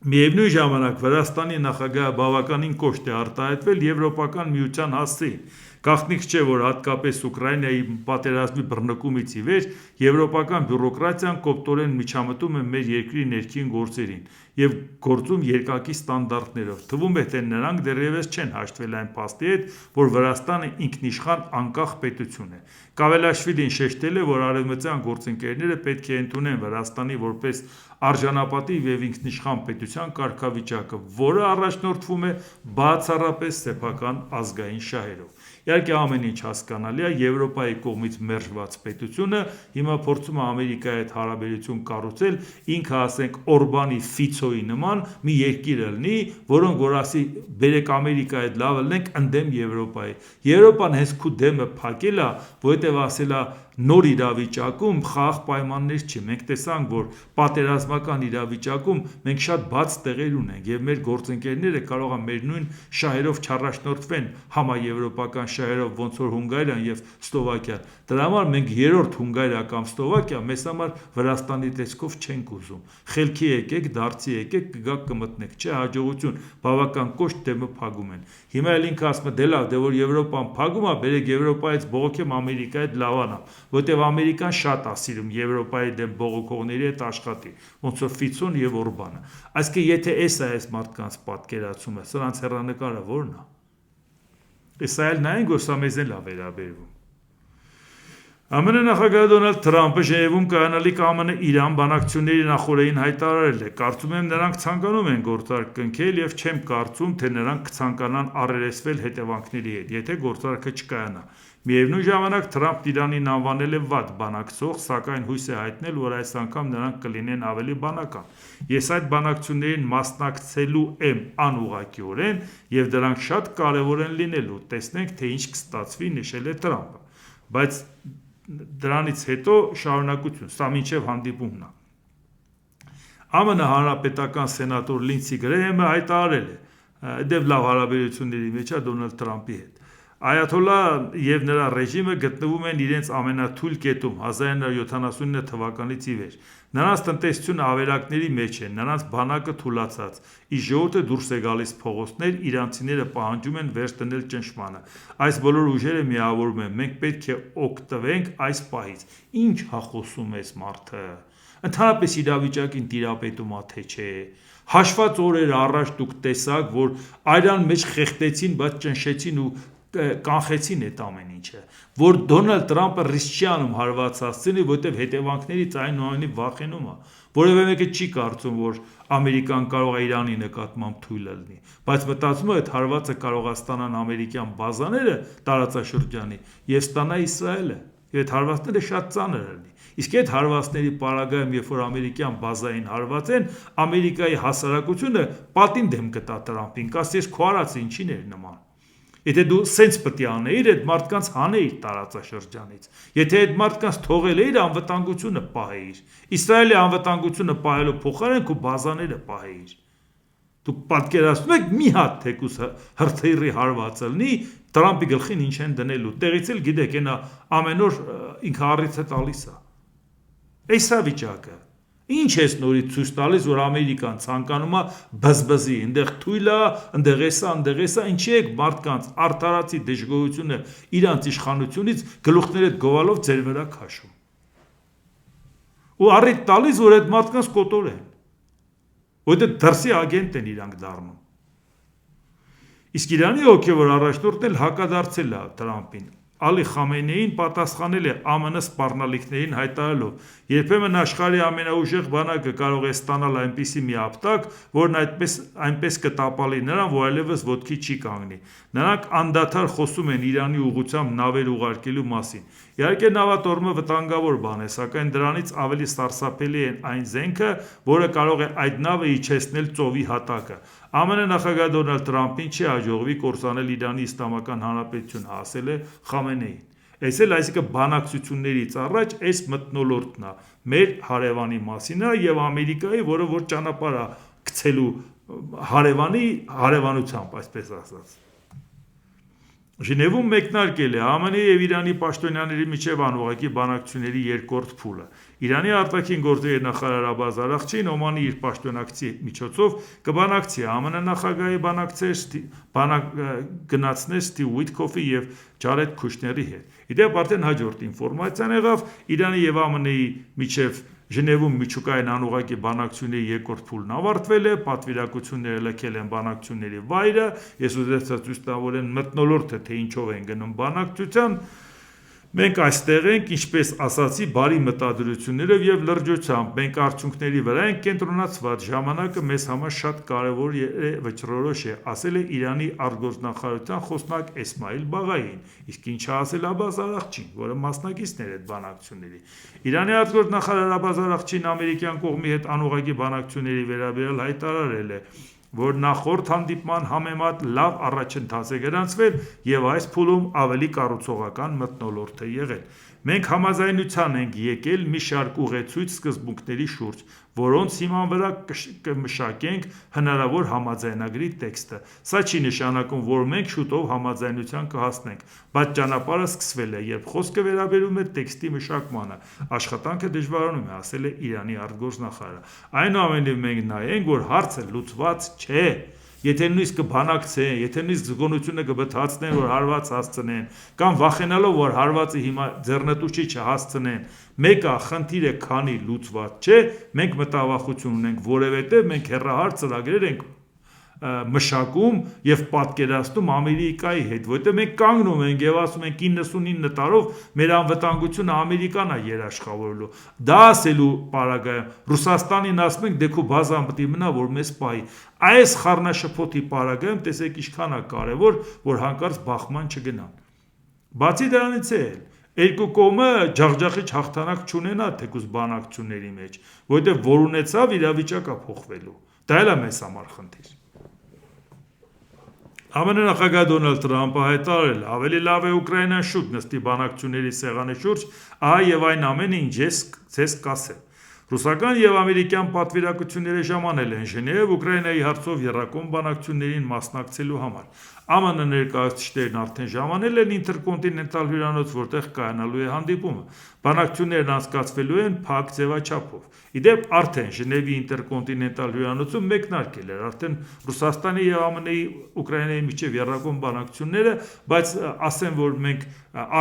Միևնույն ժամանակ Վրաստանի նախագահը բավականին կոշտ է արտահայտվել Եվրոպական միության հասցեին։ Գաղտնիք չէ, որ հատկապես Ուկրաինայի պատերազմի բռնկումից ի վեր եվրոպական բյուրոկրատիան կոպտորեն միջամտում է մեր երկրի ներքին գործերին և գործում երկակի ստանդարտներով։ Թվում է, թե նրանք դեռևս չեն հաշտվել այն փաստի հետ, որ Վրաստանը ինքնիշխան անկախ պետություն է։ Կավելաշվիլին շեշտել է, որ արևմտյան գործընկերները պետք է ընդունեն Վրաստանի որպես արժանապատիվ և ինքնիշխան պետության կարգավիճակը, որը առաջնորդվում է բացառապես սեփական ազգային շահերով։ Իհարկե ամեն ինչ հասկանալի է, Եվրոպայի կողմից մերժված պետությունը հիմա փորձում է Ամերիկայի հետ հարաբերություն կառուցել, ինքը ասենք Օրբանի, Ֆիցոյի նման մի երկիր լինի, որոնք որ ասի բերեք Ամերիկայի հետ լավ լինենք, ընդդեմ Եվրոպայի։ Եվրոպան հենց քու դեմը փակել է, որովհետև ասել է նոր իրավիճակում խաղաղ պայմաններ չի։ Մենք տեսանք, որ պատերազմական իրավիճակում մենք շատ բաց տեղեր ունենք և մեր գործընկերները կարող են մեր նույն շահերով չառաջնորդվեն համաեվրոպական շահերով, ոնց որ Հունգարիան և Սլովակիան։ Դրա համար մենք երրորդ Հունգարիա կամ Սլովակիա մեզ համար Վրաստանի տեսքով չենք ուզում։ Խելքի եկեք, դարձի եկեք, կգաք կմտնեք, չէ, հաջողություն, բավական կոշտ դեմը փակում են։ Հիմա էլ ինքը ասում է դե լավ, դե որ Եվրոպան փակում է, բերեք Եվրոպայից բողոքեմ Ամերիկայի հետ լավանամ, որտեվ Ամերիկան շատ է սիրում Եվրոպայի դեմ բողոքողների հետ աշխատի, ոնց որ Ֆիցոն և Օրբանը։ Այսինքն եթե էս է այս մարդկանց պատկերացումը, սրանց հեռանկարը ո՞րն է։ Սա էլ նայենք, որ սա մեզ էլ է վերաբերվում։ ԱՄՆ նախագահ Դոնալդ Թրամփը Ժնևում կայանալիք ԱՄՆ-Իրան բանակցությունների նախօրեին հայտարարել է. «Կարծում եմ նրանք ցանկանում են գործարք կնքել և չեմ կարծում, թե նրանք կցանկանան առերեսվել հետևանքների հետ, եթե գործարքը չկայանա»։ Միևնույն ժամանակ Թրամփն Իրանին անվանել է վատ բանակցող, սակայն հույս է հայտնել, որ այս անգամ նրանք կլինեն ավելի բանական։ «Ես այդ բանակցություններին մասնակցելու եմ անուղղակիորեն և դրանք շատ կարևոր են լինելու, տեսնենք, թե ինչ կստացվի»,- նշել է Թրամփը։ Բայց դրանից հետո շարունակություն, սա մինչև հանդիպումն է։ ԱՄՆ հանրապետական սենատոր Լինսի Գրեհեմը հայտարարել է. «Դեպ լավ հարաբերությունների մեջ է Դոնալդ Թրամփի հետ։ Այաթոլլահն և նրա ռեժիմը գտնվում են իրենց ամենաթույլ կետում 1979 թվականից ի վեր։ Նրանց տնտեսությունը ավերակների մեջ է, նրանց բանակը թուլացած, իսկ ժողովուրդը դուրս է գալիս փողոցներ, իրանցիները պահանջում են վերջ դնել ճնշմանը։ Այս բոլոր ուժերը միավորում են, մենք պետք է օգտվենք այս պահից»։ Ինչ հա խոսում ես մարդը։ Ընդհանրապես իրավիճակին տիրապետում է թե չէ։ Հաշված օրեր առաջ դուք տեսաք, որ արյան մեջ խեղդեցին, բայց ճնշեցին ու կանխեցին այդ ամեն ինչը, որ Դոնալդ Թրամփը ռիսկ չի անում հարված հասցնի, որտեվ հետևանքներից այնուամենայնիվ վախենում է։ Որևէ մեկը չի կարծում, որ Ամերիկան կարող է Իրանի նկատմամբ թույլ լինի, բայց մտածում է այդ հարվածը կարող է ստանան ամերիկյան բազաները տարածաշրջանի և ստանա Իսրայելը, և այդ հարվածները շատ ծանր լինի։ Իսկ այդ հարվածների պարագայում, երբ որ ամերիկյան բազային հարվածեն, Ամերիկայի հասարակությունը պատին դեմ կտա Թրամփին, կասի ես քո արածը ինչին էր նման։ Եթե դու սենց պետք է անեիր, այդ մարդկանց հանեիր տարածաշրջանից։ Եթե այդ մարդկանց թողել էիր, անվտանգությունը պահեիր։ Իսրայելի անվտանգությունը պահելու փոխարեն քո բազաները պահեիր։ Դուք պատկերացնում եք մի հատ թեկուս հրթիռի հարվածը լինի, Թրամփի գլխին ինչ են դնելու։ Տեղից էլ գիտեք, այնա ամեն օր ինքը առիթը տալիս է։ Էս է վիճակը։ Ինչ ես նորից ցույց տալիս, որ Ամերիկան ցանկանում է բզբզի, այնտեղ թույլ է, այնտեղ էսա, ինչի եք մարդկանց արդարացի դժգոհությունը իրանց իշխանությունից գլուխներդ գովալով ձեր վրա քաշում։ Ու առիթ տալիս, որ այդ մարդկանց կոտորեն։ Որտեղ դրսի ագենտ են իրանք դառնում։ Իսկ Իրանի հոգևոր առաջնորդն էլ հակադարձել է Թրամփին։ Ալի Խամենեին պատասխանել է ԱՄՆ սպառնալիքներին հայտարարելով. «Երբեմն աշխարհի ամենաուժեղ բանակը կարող է ստանալ այնպիսի մի ապտակ, որն այնպես կտապալի նրան, որ այլևս ոտքի չի կանգնի»։ Նրանք անդադար խոսում են Իրանի ուղղությամբ նավեր ուղարկելու մասին։ Իհարկե նավատորմը վտանգավոր բան է, սակայն դրանից ավելի սարսափելի է այն զենքը, որը կարող է այդ նավը իջեցնել ծովի հատակը։ ԱՄՆ նախագահ Դոնալդ Թրամփին չի հաջողվի կործանել Իրանի Իսլամական Հանրապետությունը, ասել է Խամենեին։ Այս էլ այսինքն բանակցություններից առաջ այս մթնոլորտն է մեր հարևանի մասին և Ամերիկայի, որը որ ճանապարհ է գցելու հարևանի հարևանությամբ, այսպես ասած։ Ժնևում մեկնարկել է ԱՄՆ-ի և Իրանի պաշտոնյաների միջև անուղղակի բանակցությունների երկրորդ փուլը։ Իրանի արտաքին գործերի նախարար Աբբաս Արաղչին Օմանի իր պաշտոնակցի միջոցով կբանակցի ԱՄՆ նախագահի գնացներ Սթիվ Ուիթքոֆի և Ջարեդ Քուշների հետ։ Իդեպ արդեն հաջորդ ինֆորմացիան եղավ Իրանի և ԱՄՆ-ի միջև Ժնևում միջուկային անուղղակի բանակցությունների երկրորդ փուլն ավարտվել է, պատվիրակությունները լքել են բանակցությունների վայրը, ես ուզեցա ցույց տամ, որ այն մթնոլորտը թե ինչով են գնում բանակցության, մենք այստեղ ենք, ինչպես ասացի, բարի մտադրություններով և լրջությամբ, մենք արդյունքների վրա ենք կենտրոնացված, ժամանակը մեզ համար շատ կարևոր վճռորոշ է, ասել է Իրանի արտգործնախարարության խոսնակ Էսմայիլ Բաղային, իսկ ինչ ասել Աբբաս Արաղչին, որը մասնակիցն էր այդ բանակցությունների։ Իրանի արտգործնախարար Աբբաս Արաղչին ամերիկյան կողմի հետ անուղղակի բանակցությունների վերաբերյալ հայտարարել է, որ նախորդ հանդիպման համեմատ լավ առաջընթաց է գրանցվել և այս փուլում ավելի կառուցողական մթնոլորտ է եղել։ Մենք համաձայնության ենք եկել մի շարք ուղեցույց սկզբունքների շուրջ, որոնց հիման վրա կմշակենք հնարավոր համաձայնագրի տեքստը։ Սա չի նշանակում, որ մենք շուտով համաձայնության կհասնենք, բայց ճանապարհը սկսվել է, երբ խոսքը վերաբերում է տեքստի մշակմանը, աշխատանքը դժվարանում է, ասել է Իրանի արտգործնախարարը։ Այնուամենայնիվ մենք նայենք, որ հարցը լուծված չէ։ Եթե նույնիսկ կբանակցեն, եթե նույնիսկ զգոնությունը կբթացնեն, որ հարված հասցնեն, կամ վախենալով, որ հարվածը հիմա ձեռնտուչի չհասցնեն, մեկը խնդիրը քանի լուծված չէ, մենք մտավախություն ունենք, որովհետև մենք հեռահար ծրագրեր ենք մշակում և պատկերացնում Ամերիկայի հետ, որովհետև մենք կանգնում ենք և ասում ենք 99 տարով մեր անվտանգությունը Ամերիկան է երաշխավորելու։ Դա ասելու պարագայում Ռուսաստանին ասում ենք դե քո բազան պետք է մնա, որ մեզ պահի։ Այս խառնաշփոթի պարագայում տեսեք ինչքան է կարևոր, որ հանկարծ բախման չգնան։ Բացի դրանից էլ երկու կողմը ջախջախիչ հաղթանակ չունենա թեկուզ բանակցությունների մեջ, որովհետև որ ունեցավ իրավիճակը փոխվելու։ Դա էլ է մեզ համար խնդիր։ ԱՄՆ նախագահ Դոնալդ Թրամփը հայտարարել է. ավելի լավ է Ուկրաինան շուտ նստի բանակցությունների սեղանի շուրջ, ահա և այն ամենը, ինչ ես ձեզ կասեմ։ Ռուսական և ամերիկյան պատվիրակությունները ժամանել են Ժնև Ուկրաինայի հարցով եռակողմ բանակցություններին մասնակցելու համար։ ԱՄՆ ներկայացուցիչներն արդեն ժամանել են ինտերկոնտինենտալ հյուրանոց, որտեղ կայանալու է հանդիպումը։ Բանակցություններն անցկացվելու են փակ ձևաչափով։ Իդեպ արդեն Ժնևի ինտերկոնտինենտալ հյուրանոցում մեկնարկել էր արդեն Ռուսաստանի և ԱՄՆ-ի Ուկրաինայի միջև եռակողմ բանակցությունները, բայց ասեմ, որ մենք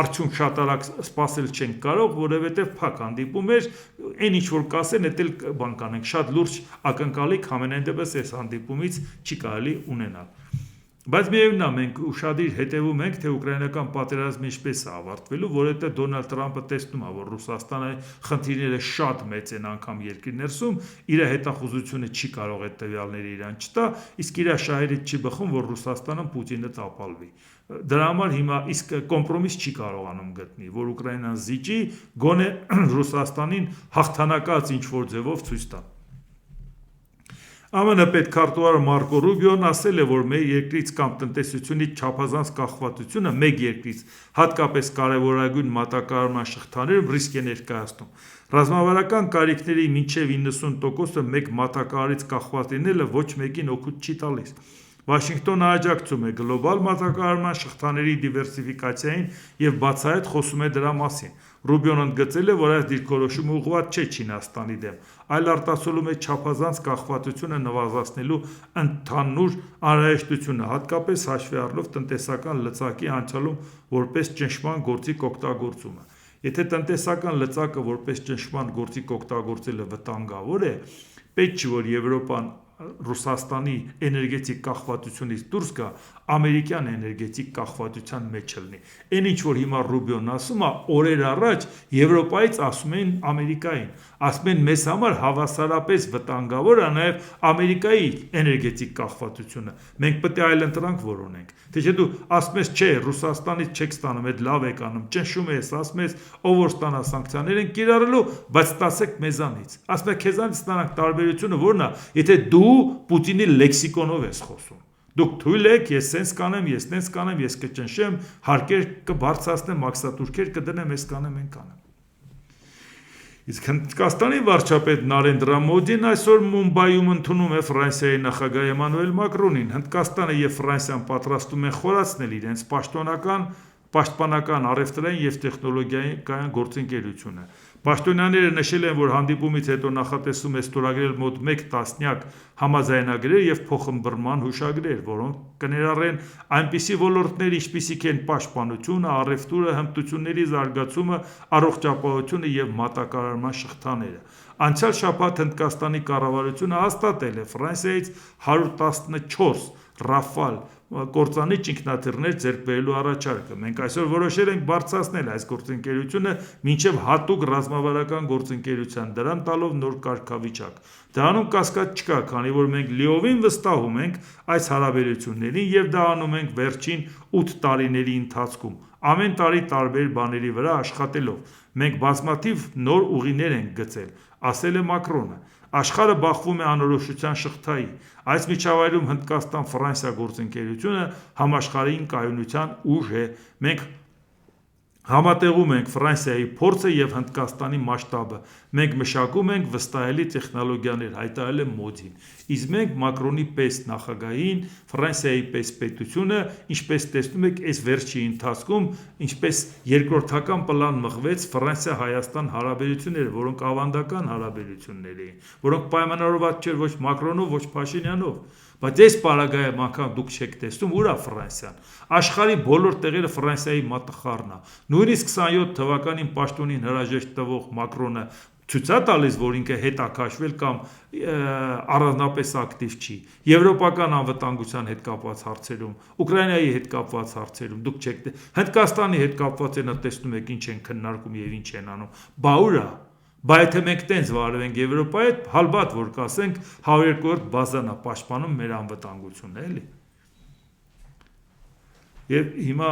արդյունք շատ արագ սպասել չենք կարող, որովհետև փակ հանդիպում էր, այն ինչ որ կասեն, դա էլ բան կանենք, շատ լուրջ ակնկալիք համենայն դեպս այս հանդիպումից չի կարելի ունենալ։ Բայց միևնույն է, մենք ուշադիր հետևում ենք, թե ուկրաինական պատերազմը ինչպես է ավարտվելու, որովհետև Դոնալդ Թրամփը տեսնում է, որ Ռուսաստանի խնդիրները շատ մեծ են անգամ երկրի ներսում, իր հետախուզությունը չի կարող այդ տվյալները իրան չտա, իսկ իր շահերից չի բխում, որ Ռուսաստանը Պուտինը տապալվի։ Դրա համար հիմա իսկ կոմպրոմիս չի կարողանում գտնի, որ Ուկրաինան զիջի, գոնե Ռուսաստանին հաղթանակած ինչ-որ ձևով ցույց տա։ ԱՄՆ պետքարտուղար Մարկո Ռուբիոն ասել է, որ մեր երկրից կամ տնտեսությունից չափազանց կախվածությունը մեկ երկրից, հատկապես կարևորագույն մատակարարման շղթաներում ռիսկ է ներկայացնում։ Ռազմավարական կարիքների մինչև 90%-ը մեկ մատակարարից կախված լինելը ոչ մեկին օգուտ չի տալիս։ Վաշինգտոնը աջակցում է գլոբալ մատակարարման շղթաների դիվերսիֆիկացիային և բացահայտ խոսում է դրա մասին։ Ռուբիոն ընդգծել է, որ այս դիրքորոշումը ուղղված չէ Չինաստանի դեմ, այլ արտացոլում է չափազանց կախվածությունը նվազեցնելու ընդհանուր անհրաժեշտությունը, հատկապես հաշվի առնելով տնտեսական լծակի անցյալում որպես ճնշման գործիք օգտագործումը։ Եթե տնտեսական լծակը որպես ճնշման գործիք օգտագործելը վտանգավոր է, պետք չի, որ Եվրոպան Ռուսաստանի էներգետիկ կախվածությունից դուրս գա, ամերիկյան էներգետիկ կախվածության մեջ լինի։ Այն ինչ որ հիմա Ռուբիոն ասում է, օրեր առաջ Եվրոպայից ասում են Ամերիկային, ասում են մեզ համար հավասարապես վտանգավոր է նաև Ամերիկայի էներգետիկ կախվածությունը։ Մենք պետք է այլընտրանք որոնենք։ Թե չէ դու ասում ես, չէ, Ռուսաստանից չեք ստանում, այդ լավ եք անում, ճնշում ես, ասում ես, ով որ ստանա սանկցիաներ են կիրառելու, բայց ստացեք մեզանից։ Ասում եք քեզանից ստանանք տարբերությունը որն է, եթե դու Պուտինի լեքսիկոնով ես խոսում։ Դուք թույլ եք, ես սենց կանեմ, ես նենց կանեմ, ես կճնշեմ, հարկեր կբարձրացնեմ, մաքսատուրքեր կդնեմ, ես կանեմ, են կանեմ։ Իսկ Հնդկաստանի վարչապետ Նարենդրա Մոդին այսօր Մումբայում ընդունում է Ֆրանսիայի նախագահ Էմանուել Մակրոնին։ Հնդկաստանը եւ Ֆրանսիան պատրաստում են խորացնել իրենց պաշտպանական առևտրային եւ տեխնոլոգիական գործընկերությունը։ Պաշտոնյաները նշել են, որ հանդիպումից հետո նախատեսում է ստորագրել մոտ 1 տասնյակ համաձայնագրեր եւ փոխըմբռնման հուշագրեր, որոնք կներառեն այնպիսի ոլորտներ, ինչպիսիք են պաշտպանությունը, առևտուրը, հմտությունների զարգացումը, առողջապահությունը եւ մատակարարման շղթաները։ Անցյալ շաբաթ Հնդկաստանի կառավարությունը հաստատել է Ֆրանսիայից 114 Ռաֆալ կործանիչ ինքնաթիռներ ձեռք բերելու առաջարկը։ Մենք այսօր որոշել ենք բարձրացնել այս գործընկերությունը մինչև հատուկ ռազմավարական գործընկերության, դրան տալով նոր կարգավիճակ։ Դրանում կասկած չկա, քանի որ մենք լիովին վստահում ենք այս հարաբերություններին եւ դա անում ենք վերջին 8 տարիների ընթացքում, ամեն տարի տարբեր բաների վրա աշխատելով։ Մենք բազմաթիվ նոր ուղիներ ենք գծել, ասել է Մակրոնը։ Աշխարհը բախվում է անորոշության շղթայի։ Այս միջավայրում Հնդկաստան-Ֆրանսիա գործընկերությունը համաշխարհային կայունության ուժ է։ Մենք համատեղում ենք Ֆրանսիայի փորձը եւ Հնդկաստանի մասշտաբը։ Մենք մշակում ենք վստահելի տեխնոլոգիաներ, հայտարարել է Մոդին։ Իսկ մենք Մակրոնի պես նախագահին, Ֆրանսիայի պես պետությունը, ինչպես տեսնում եք, այս վերջի ընթացքում, ինչպես երկրորդական պլան մղվեց Ֆրանսիա-Հայաստան հարաբերությունները, որոնք ավանդական հարաբերություններ էին, որոնք պայմանավորված չէր ոչ Մակրոնով, ոչ Փաշինյանով։ Բայց այս պարագայում անգամ դուք չեք տեսնում, ուր է Ֆրանսիան։ Աշխարհի բոլոր տեղերը Ֆրանսիայի մատխառն է։ Նույնիսկ 27 թվականին պաշտոնին հրաժեշտ տվող Մակրոնը ցույց է տալիս, որ ինքը հետ է քաշվել կամ առանձնապես ակտիվ չի։ Եվրոպական անվտանգության հետ կապված հարցերում, Ուկրաինայի հետ կապված հարցերում դուք չեք Հնդկաստանի հետ կապված այնա տեսնում եք ինչ են քննարկում եւ ինչ են անում։ Բա ուր է։ Բա եթե մենք տենց վարվենք Եվրոպայի հետ, հալբատ որ կասենք 102-րդ բազան է պաշտպանում մեր անվտանգությունը, էլի։ Եվ հիմա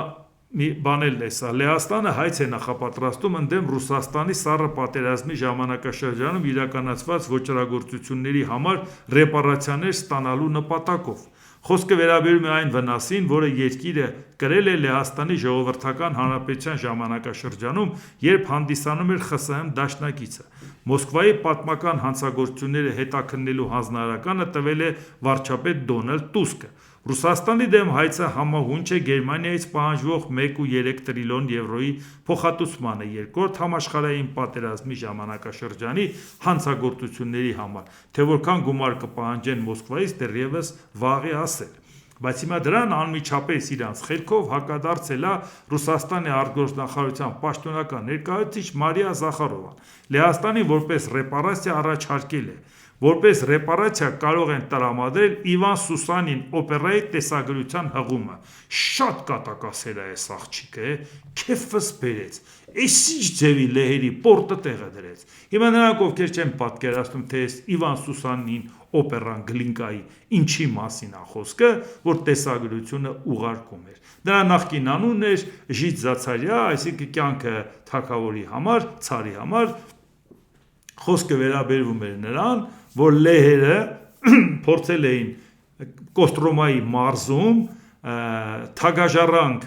մի բան էլ է սա, Լեհաստանը հայց է նախապատրաստում ընդդեմ Ռուսաստանի սառը պատերազմի ժամանակաշրջանում իրականացված ոճրագործությունների համար ռեպարացիաներ ստանալու նպատակով։ Խոսքը վերաբերում է այն վնասին, որը երկիրը կրել է Լեհաստանի ժողովրդական հանրապետության ժամանակաշրջանում, երբ հանդիսանում էր ԽՍՀՄ դաշնակիցը։ Մոսկվայի պատմական հանցագործությունները հետաքննելու հանձնարարականը տվել է վարչապետ Դոնալդ Տուսկը։ Ռուսաստանի դեմ հայցը համահունչ է Գերմանիայից պահանջվող 1.3 տրիլիոն եվրոյի փոխհատուցմանը երկրորդ համաշխարհային պատերազմի ժամանակաշրջանի հանցագործությունների համար, թե որքան գումար կպահանջեն Մոսկվայից դեռևս վաղ է ասել։ Բայց հիմա դրան անմիջապես իրանց խելքով հակադարձել է Ռուսաստանի արտգործնախարարության պաշտոնական ներկայացուցիչ Մարիա Զախարովան։ Լեհաստանին որպես ռեպարացիա առաջարկել է, որպես ռեպարացիա կարող են տրամադրել Իվան Սուսանին օպերայի տեսագրության հղումը։ Շատ կատակասեր է այս աղջիկը, քեֆս բերեց։ Էսի ձևի լեհերի պորտը տեղը դրեց։ Հիմա նրանք ովքեր չեն պատկերացնում, թե այս Իվան Սուսանին օպերան Գլինկայի ինչի մասին է խոսքը, որ տեսագրությունը ուղարկում էր։ Նրա նախկին անունն էր Ժիտ Զացարյա, այսինքն կյանքը թագավորի համար, ցարի համար։ Խոսքը վերաբերվում էր նրան, որ լեհերը փորձել էին Կոստրոմայի մարզում թագաժառանգ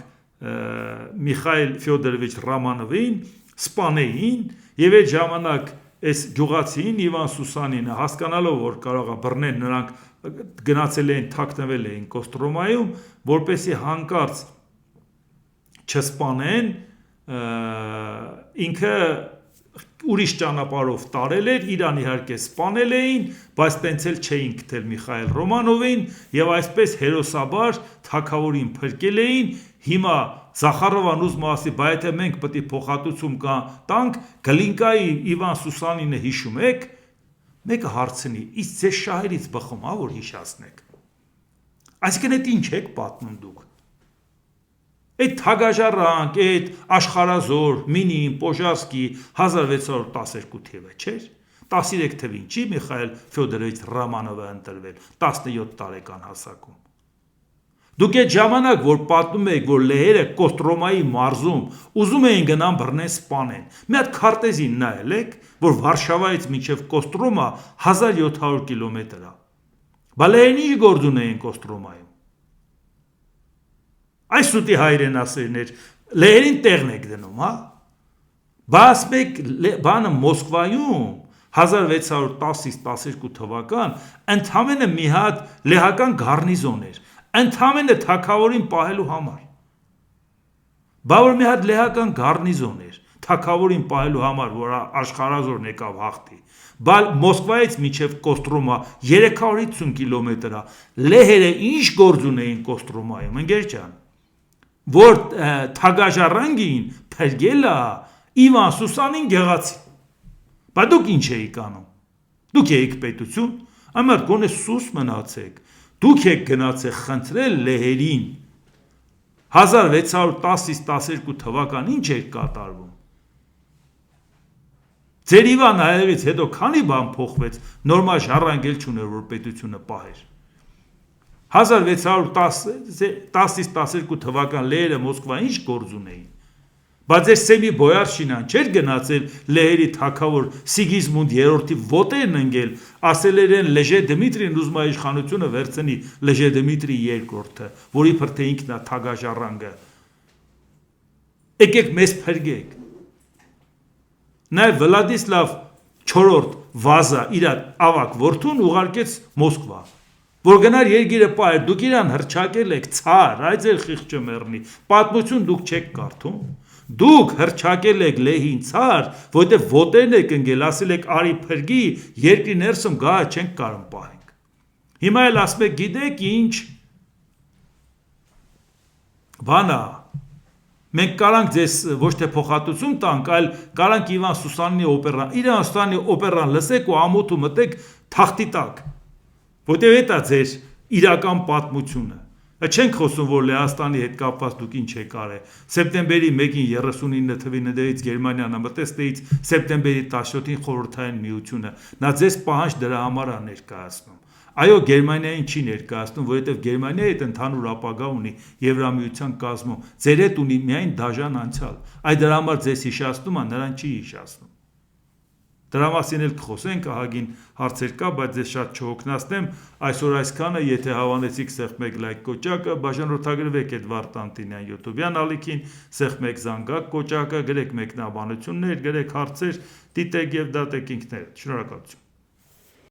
Միխայել Ֆյոդորովիչ Ռամանովին սպանեին եւ այդ ժամանակ այս գյուղացին Իվան Սուսանինը հասկանալով, որ կարող է բռնել, նրանք գնացել էին, թաքնվել էին Կոստրոմայում, որպեսի հանկարծ չսպանեն, ինքը ուրիշ ճանապարհով տարել էր, իրան իհարկե սպանել էին, բայց տենց էլ չէին գտել Միխայել Ռոմանովին եւ այսպես հերոսաբար թագավորին փրկել էին։ Հիմա Զախարովան ուզում ասի, բայց եթե մենք պետք է փոխհատուցում տանք, Գլինկայի Իվան Սուսանինը հիշում եք, մեկը հարցնի, իսկ ձեզ շահերից բխում, որ հիշացնեք։ Այսինքն այդ ինչ եք պատմում դուք։ Այդ թագաժառանգ, այդ աշխարազոր, Մինին, Պոժարսկի 1612 թիվը չէր։ 13 թվին չի Միխայել Ֆյոդորովիչ Ռամանովը ընտրվել 17 տարեկան հասակում։ Դուք այդ ժամանակ, որ պատմում եք, որ լեհերը Կոստրոմայի մարզում ուզում էին գնան բռնեն սպանեն, մի հատ քարտեզին նայել եք, որ Վարշավայից մինչև Կոստրոմա 1700 կիլոմետր է։ Բա լեհերն ինչ գործ ունեին Կոստրոմայում։ Այս սուտի հայրենասերներ, լեհերին տեղն եք դնում, հա։ Բայց մեկ բանը Մոսկվայում 1610-ից 12 թվական ընդամենը մի հատ լեհական գառնիզոն էր, ընդամենը թագավորին պահելու համար։ Բա որ մի հատ լեհական գառնիզոն էր, թագավորին պահելու համար, որ աշխարհազորն եկավ հաղթի։ Բա Մոսկվայից մինչև Կոստրոմա 350 կիլոմետր է։ Լեհերը ինչ գործ ունեին Կոստրոմայում, ընկեր ջան, որ թագաժառանգին փրկելա Իվան Սուսանին գեղացի։ Բա դուք ինչ էիք անում։ Դուք էիք պետություն, ամար գոնե սուս մնացեք։ Դուք եք գնացեք խնդրել լեհերին 1610-ից 12 թվական ինչ էր կատարվում։ Ձեր Իվան Հայերից հետո քանի բան փոխվեց, նորմալ ժառանգել չուներ, որ պետությունը պահեր։ 1610-ից 12 թվական լեհերը Մոսկվա ինչ գործ ունեին։ Բայց ձեր Սեմի Բոյարշինան չէր գնացել լեհերի թագավոր Սիգիզմունդ III-ի ոտերն ընկել, ասել են Լեժե Դմիտրին ուզում է իշխանությունը վերցնի Լեժե Դմիտրի II-ը, որի փրթե ինքն է թագաժառանգը։ Եկեք մեզ փրկեք։ Նաև Վլադիսլավ IV Վազա իր ավակ որդուն ուղարկեց Մոսկվա, որ գնար երկիրը պահեր, դուք իրան հռչակել եք ցար, այ ձեր խիղճը մեռնի, պատմություն դուք չեք կարդում։ Դուք հռչակել եք լեհին ցար, որտեղ ոտերն եք ընկել, ասել եք արի փրկի, երկրի ներսում գա չենք կարող պահենք։ Հիմա էլ ասում եք գիտեք ինչ բանա, մենք կարանք ձեզ ոչ թե փոխհատուցում տանք, այլ կարանք Իվան Սուսանինի օպերան, Իվան Սուսանինի օպերան լսեք ու ամոթ ու մտեք թախտի տակ, որտեղ է դա ձեր իրական պատմությունը։ Չենք խոսում, որ Լեհաստանի հետ կապված դուք ինչ եք արել։ Սեպտեմբերի 1-ին 39 թվին ընդդեմ Գերմանիան մտածեց սեպտեմբերի 17-ին խորհրդային միությունը։ Նա ձեզ պահանջ դրա համար է ներկայացնում։ Այո, Գերմանիային չի ներկայացնում, որովհետև Գերմանիայի հետ ընդհանուր ապագա ունի Եվրամիության կազմում։ Ձեր հետ ունի միայն դաժան անցյալ։ Այդ դրա համար ձեզ հիշացնում է, նրան չի հիշացնում։ Դրա մասին էլ կխոսենք, ահագին հարցեր կա, բայց ձեզ շատ չհոգնեցնեմ, այսօր այսքանը, եթե հավանեցիք սեղմեք լայք կոճակը, բաժանորդագրվեք այդ Վարդանտինյան YouTube-յան ալիքին, սեղմեք զանգակ կոճակը, գրեք մեկնաբանություններ, գրեք հարցեր, դիտեք եւ դատեք ինքներդ։ Շնորհակալություն։